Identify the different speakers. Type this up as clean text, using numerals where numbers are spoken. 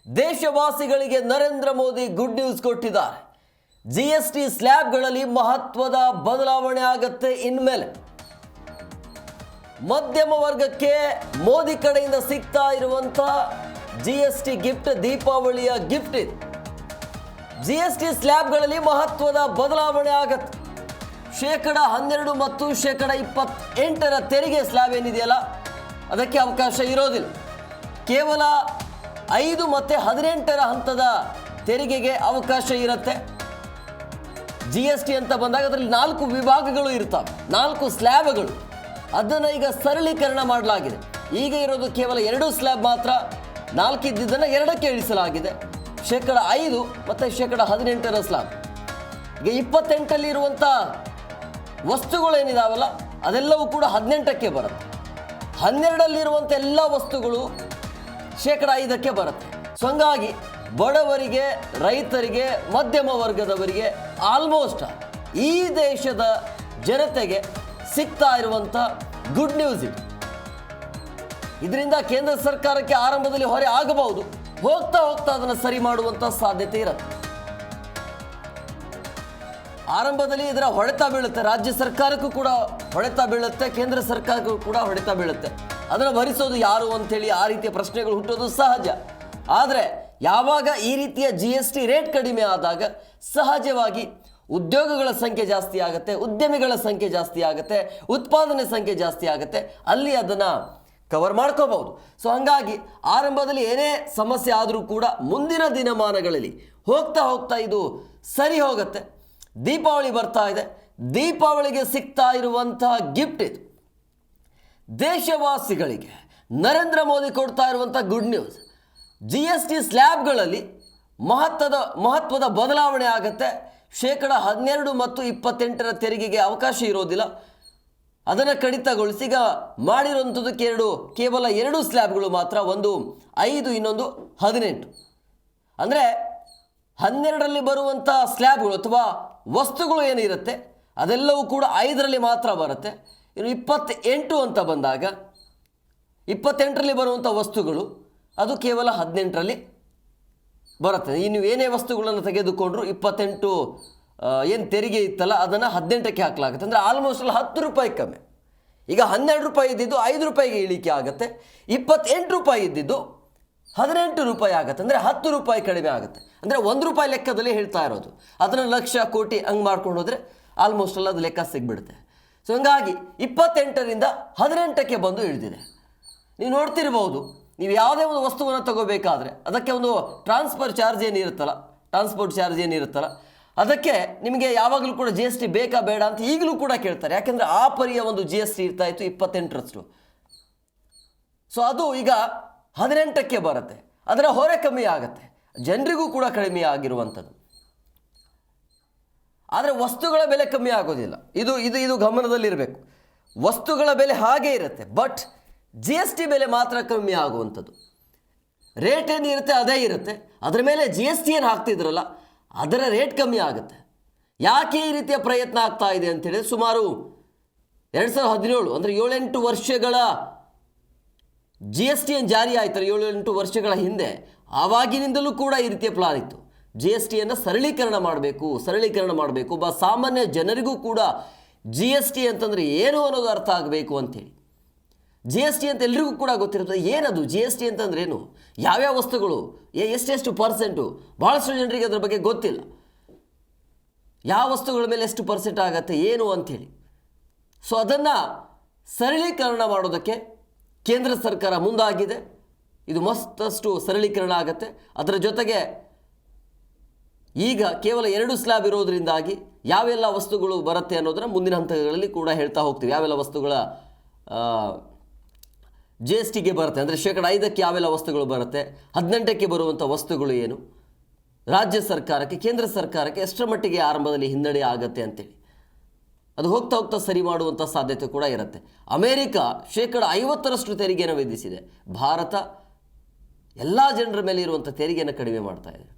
Speaker 1: ದೇಶವಾಸಿಗಳಿಗೆ Narendra Modi good news ಕೊಟ್ಟಿದ್ದಾರೆ. GST ಸ್ಲ್ಯಾಬ್ಗಳಲ್ಲಿ ಮಹತ್ವದ ಬದಲಾವಣೆ ಆಗುತ್ತೆ. ಇನ್ಮೇಲೆ ಮಧ್ಯಮ ವರ್ಗಕ್ಕೆ ಮೋದಿ ಕಡೆಯಿಂದ ಸಿಗ್ತಾ ಇರುವಂತ ಜಿಎಸ್ಟಿ ಗಿಫ್ಟ್, ದೀಪಾವಳಿಯ ಗಿಫ್ಟ್ ಇದು. ಜಿಎಸ್ಟಿ ಸ್ಲ್ಯಾಬ್ಗಳಲ್ಲಿ ಮಹತ್ವದ ಬದಲಾವಣೆ ಆಗುತ್ತೆ. 12% ಮತ್ತು 28% ತೆರಿಗೆ ಸ್ಲ್ಯಾಬ್ ಏನಿದೆಯಲ್ಲ ಅದಕ್ಕೆ ಅವಕಾಶ ಇರೋದಿಲ್ಲ. ಕೇವಲ 5 ಮತ್ತು 18 ಹಂತದ ತೆರಿಗೆಗೆ ಅವಕಾಶ ಇರುತ್ತೆ. ಜಿಎಸ್ಟಿ ಅಂತ ಬಂದಾಗ ಅದರಲ್ಲಿ 4 ವಿಭಾಗಗಳು ಇರ್ತವೆ, 4 ಸ್ಲ್ಯಾಬ್ಗಳು. ಅದನ್ನು ಈಗ ಸರಳೀಕರಣ ಮಾಡಲಾಗಿದೆ. ಈಗ ಇರೋದು ಕೇವಲ 2 ಸ್ಲ್ಯಾಬ್ ಮಾತ್ರ. 4 ಇದ್ದಿದ್ದನ್ನು 2ಕ್ಕೆ ಇಳಿಸಲಾಗಿದೆ. 5% ಮತ್ತು 18% ಸ್ಲ್ಯಾಬ್. ಈಗ 28 ಇರುವಂಥ ವಸ್ತುಗಳೇನಿದಾವಲ್ಲ ಅದೆಲ್ಲವೂ ಕೂಡ 18ಕ್ಕೆ ಬರುತ್ತೆ. 12 ಎಲ್ಲ ವಸ್ತುಗಳು 5%ಕ್ಕೆ ಬರುತ್ತೆ. ಸೊ ಹಂಗಾಗಿ ಬಡವರಿಗೆ, ರೈತರಿಗೆ, ಮಧ್ಯಮ ವರ್ಗದವರಿಗೆ, ಆಲ್ಮೋಸ್ಟ್ ಈ ದೇಶದ ಜನತೆಗೆ ಸಿಗ್ತಾ ಇರುವಂಥ ಗುಡ್ ನ್ಯೂಸ್ ಇದು. ಇದರಿಂದ ಕೇಂದ್ರ ಸರ್ಕಾರಕ್ಕೆ ಆರಂಭದಲ್ಲಿ ಹೊರೆ ಆಗಬಹುದು, ಹೋಗ್ತಾ ಹೋಗ್ತಾ ಅದನ್ನು ಸರಿ ಮಾಡುವಂಥ ಸಾಧ್ಯತೆ ಇರುತ್ತೆ. ಆರಂಭದಲ್ಲಿ ಇದರ ಹೊಡೆತ ಬೀಳುತ್ತೆ, ರಾಜ್ಯ ಸರ್ಕಾರಕ್ಕೂ ಕೂಡ ಹೊಡೆತ ಬೀಳುತ್ತೆ, ಕೇಂದ್ರ ಸರ್ಕಾರಕ್ಕೂ ಕೂಡ ಹೊಡೆತ ಬೀಳುತ್ತೆ. ಅದನ್ನು ಭರಿಸೋದು ಯಾರು ಅಂತೇಳಿ ಆ ರೀತಿಯ ಪ್ರಶ್ನೆಗಳು ಹುಟ್ಟೋದು ಸಹಜ. ಆದರೆ ಯಾವಾಗ ಈ ರೀತಿಯ GST ರೇಟ್ ಕಡಿಮೆ ಆದಾಗ ಸಹಜವಾಗಿ ಉದ್ಯೋಗಗಳ ಸಂಖ್ಯೆ ಜಾಸ್ತಿ ಆಗುತ್ತೆ, ಉದ್ಯಮಿಗಳ ಸಂಖ್ಯೆ ಜಾಸ್ತಿ ಆಗುತ್ತೆ, ಉತ್ಪಾದನೆ ಸಂಖ್ಯೆ ಜಾಸ್ತಿ ಆಗುತ್ತೆ, ಅಲ್ಲಿ ಅದನ್ನು ಕವರ್ ಮಾಡ್ಕೋಬಹುದು. ಸೊ ಹಂಗಾಗಿ ಆರಂಭದಲ್ಲಿ ಏನೇ ಸಮಸ್ಯೆ ಆದರೂ ಕೂಡ ಮುಂದಿನ ದಿನಮಾನಗಳಲ್ಲಿ ಹೋಗ್ತಾ ಹೋಗ್ತಾ ಇದು ಸರಿ ಹೋಗುತ್ತೆ. ದೀಪಾವಳಿ ಬರ್ತಾ ಇದೆ. ದೀಪಾವಳಿಗೆ ಸಿಗ್ತಾ ಇರುವಂತಹ ಗಿಫ್ಟ್ ಇದು. ದೇಶವಾಸಿಗಳಿಗೆ ನರೇಂದ್ರ ಮೋದಿ ಕೊಡ್ತಾ ಇರುವಂಥ ಗುಡ್ ನ್ಯೂಸ್. GST ಸ್ಲ್ಯಾಬ್ಗಳಲ್ಲಿ ಮಹತ್ವದ ಬದಲಾವಣೆ ಆಗುತ್ತೆ. 12% ಮತ್ತು 28% ತೆರಿಗೆಗೆ ಅವಕಾಶ ಇರೋದಿಲ್ಲ, ಅದನ್ನು ಕಡಿತಗೊಳಿಸಿ ಈಗ ಮಾಡಿರುವಂಥದ್ದಕ್ಕೆ ಕೇವಲ 2 ಸ್ಲ್ಯಾಬ್ಗಳು ಮಾತ್ರ. ಒಂದು 5, ಇನ್ನೊಂದು 18. ಅಂದರೆ 12ರಲ್ಲಿ ಬರುವಂಥ ಸ್ಲ್ಯಾಬ್ಗಳು ಅಥವಾ ವಸ್ತುಗಳು ಏನಿರುತ್ತೆ ಅದೆಲ್ಲವೂ ಕೂಡ 5ರಲ್ಲಿ ಮಾತ್ರ ಬರುತ್ತೆ. ಇನ್ನು 28 ಅಂತ ಬಂದಾಗ 28ರಲ್ಲಿ ಬರುವಂಥ ವಸ್ತುಗಳು ಅದು ಕೇವಲ 18ರಲ್ಲಿ ಬರುತ್ತೆ. ಇನ್ನು ಏನೇ ವಸ್ತುಗಳನ್ನು ತೆಗೆದುಕೊಂಡ್ರು 28 ಏನು ತೆರಿಗೆ ಇತ್ತಲ್ಲ ಅದನ್ನು 18ಕ್ಕೆ ಹಾಕಲಾಗುತ್ತೆ. ಅಂದರೆ ಆಲ್ಮೋಸ್ಟ್ ಅಲ್ಲಿ 10 ರೂಪಾಯಿ ಕಮ್ಮಿ. ಈಗ 12 ರೂಪಾಯಿ ಇದ್ದಿದ್ದು 5 ರೂಪಾಯಿಗೆ ಇಳಿಕೆ ಆಗುತ್ತೆ. 28 ರೂಪಾಯಿ ಇದ್ದಿದ್ದು 18 ರೂಪಾಯಿ ಆಗುತ್ತೆ. ಅಂದರೆ 10 ರೂಪಾಯಿ ಕಡಿಮೆ ಆಗುತ್ತೆ. ಅಂದರೆ 1 ರೂಪಾಯಿ ಲೆಕ್ಕದಲ್ಲಿ ಹೇಳ್ತಾ ಇರೋದು. ಅದನ್ನು ಲಕ್ಷ, ಕೋಟಿ ಹಂಗೆ ಮಾಡ್ಕೊಂಡು ಹೋದರೆ ಆಲ್ಮೋಸ್ಟ್ ಎಲ್ಲ ಅದು ಲೆಕ್ಕ ಸಿಗ್ಬಿಡುತ್ತೆ. ಸೊ ಹಂಗಾಗಿ 28ರಿಂದ 18ಕ್ಕೆ ಬಂದು ಇಳಿದಿದೆ. ನೀವು ನೋಡ್ತಿರ್ಬೋದು, ನೀವು ಯಾವುದೇ ಒಂದು ವಸ್ತುವನ್ನು ತಗೋಬೇಕಾದ್ರೆ ಅದಕ್ಕೆ ಒಂದು ಟ್ರಾನ್ಸ್ಪೋರ್ಟ್ ಚಾರ್ಜ್ ಏನಿರುತ್ತಲ್ಲ ಅದಕ್ಕೆ ನಿಮಗೆ ಯಾವಾಗಲೂ ಕೂಡ GST ಬೇಕಾ ಬೇಡ ಅಂತ ಈಗಲೂ ಕೂಡ ಕೇಳ್ತಾರೆ. ಯಾಕೆಂದರೆ ಆ ಪರಿಯ ಒಂದು GST ಇರ್ತಾ ಇತ್ತು 28ರಷ್ಟು. ಸೊ ಅದು ಈಗ 18ಕ್ಕೆ ಬರುತ್ತೆ. ಅದರ ಹೊರೆ ಕಮ್ಮಿ ಆಗುತ್ತೆ, ಜನರಿಗೂ ಕೂಡ ಕಡಿಮೆ ಆಗಿರುವಂಥದ್ದು. ಆದರೆ ವಸ್ತುಗಳ ಬೆಲೆ ಕಮ್ಮಿ ಆಗೋದಿಲ್ಲ. ಇದು ಗಮನದಲ್ಲಿರಬೇಕು. ವಸ್ತುಗಳ ಬೆಲೆ ಹಾಗೇ ಇರುತ್ತೆ, ಬಟ್ GST ಬೆಲೆ ಮಾತ್ರ ಕಮ್ಮಿ ಆಗುವಂಥದ್ದು. ರೇಟ್ ಏನಿರುತ್ತೆ ಅದೇ ಇರುತ್ತೆ, ಅದರ ಮೇಲೆ GST ಏನು ಹಾಕ್ತಿದ್ರಲ್ಲ ಅದರ ರೇಟ್ ಕಮ್ಮಿ ಆಗುತ್ತೆ. ಯಾಕೆ ಈ ರೀತಿಯ ಪ್ರಯತ್ನ ಆಗ್ತಾ ಇದೆ ಅಂತೇಳಿದ್ರೆ ಸುಮಾರು 2017 ಅಂದರೆ 7-8 ವರ್ಷಗಳ GST ಏನು ಜಾರಿ ಆಯ್ತಲ್ಲ 7-8 ವರ್ಷಗಳ ಹಿಂದೆ, ಆವಾಗಿನಿಂದಲೂ ಕೂಡ ಈ ರೀತಿಯ ಪ್ಲಾನ್ ಇತ್ತು. GSTಯನ್ನು ಸರಳೀಕರಣ ಮಾಡಬೇಕು, ಸಾಮಾನ್ಯ ಜನರಿಗೂ ಕೂಡ GST ಅಂತಂದರೆ ಏನು ಅನ್ನೋದು ಅರ್ಥ ಆಗಬೇಕು ಅಂಥೇಳಿ. GST ಅಂತ ಎಲ್ರಿಗೂ ಕೂಡ ಗೊತ್ತಿರುತ್ತೆ. ಏನದು GST ಅಂತಂದ್ರೆ ಏನು, ಯಾವ್ಯಾವ ವಸ್ತುಗಳು, ಎಷ್ಟೆಷ್ಟು ಪರ್ಸೆಂಟು, ಭಾಳಷ್ಟು ಜನರಿಗೆ ಅದರ ಬಗ್ಗೆ ಗೊತ್ತಿಲ್ಲ. ಯಾವ ವಸ್ತುಗಳ ಮೇಲೆ ಎಷ್ಟು ಪರ್ಸೆಂಟ್ ಆಗುತ್ತೆ ಏನು ಅಂಥೇಳಿ. ಸೊ ಅದನ್ನು ಸರಳೀಕರಣ ಮಾಡೋದಕ್ಕೆ ಕೇಂದ್ರ ಸರ್ಕಾರ ಮುಂದಾಗಿದೆ. ಇದು ಮತ್ತಷ್ಟು ಸರಳೀಕರಣ ಆಗುತ್ತೆ. ಅದರ ಜೊತೆಗೆ ಈಗ ಕೇವಲ 2 ಸ್ಲ್ಯಾಬ್ ಇರೋದ್ರಿಂದಾಗಿ ಯಾವೆಲ್ಲ ವಸ್ತುಗಳು ಬರುತ್ತೆ ಅನ್ನೋದನ್ನು ಮುಂದಿನ ಹಂತಗಳಲ್ಲಿ ಕೂಡ ಹೇಳ್ತಾ ಹೋಗ್ತೀವಿ. ಯಾವೆಲ್ಲ ವಸ್ತುಗಳ GSTಗೆ ಬರುತ್ತೆ, ಅಂದರೆ 5%ಕ್ಕೆ ಯಾವೆಲ್ಲ ವಸ್ತುಗಳು ಬರುತ್ತೆ, 18ಕ್ಕೆ ಬರುವಂಥ ವಸ್ತುಗಳು ಏನು, ರಾಜ್ಯ ಸರ್ಕಾರಕ್ಕೆ, ಕೇಂದ್ರ ಸರ್ಕಾರಕ್ಕೆ ಎಷ್ಟರ ಮಟ್ಟಿಗೆ ಆರಂಭದಲ್ಲಿ ಹಿನ್ನಡೆ ಆಗುತ್ತೆ ಅಂತೇಳಿ ಅದು ಹೋಗ್ತಾ ಹೋಗ್ತಾ ಸರಿ ಮಾಡುವಂಥ ಸಾಧ್ಯತೆ ಕೂಡ ಇರುತ್ತೆ. ಅಮೇರಿಕ 50% ತೆರಿಗೆಯನ್ನು ವಿಧಿಸಿದೆ. ಭಾರತ ಎಲ್ಲ ಜನರ ಮೇಲೆ ಇರುವಂಥ ತೆರಿಗೆಯನ್ನು ಕಡಿಮೆ ಮಾಡ್ತಾ ಇದೆ.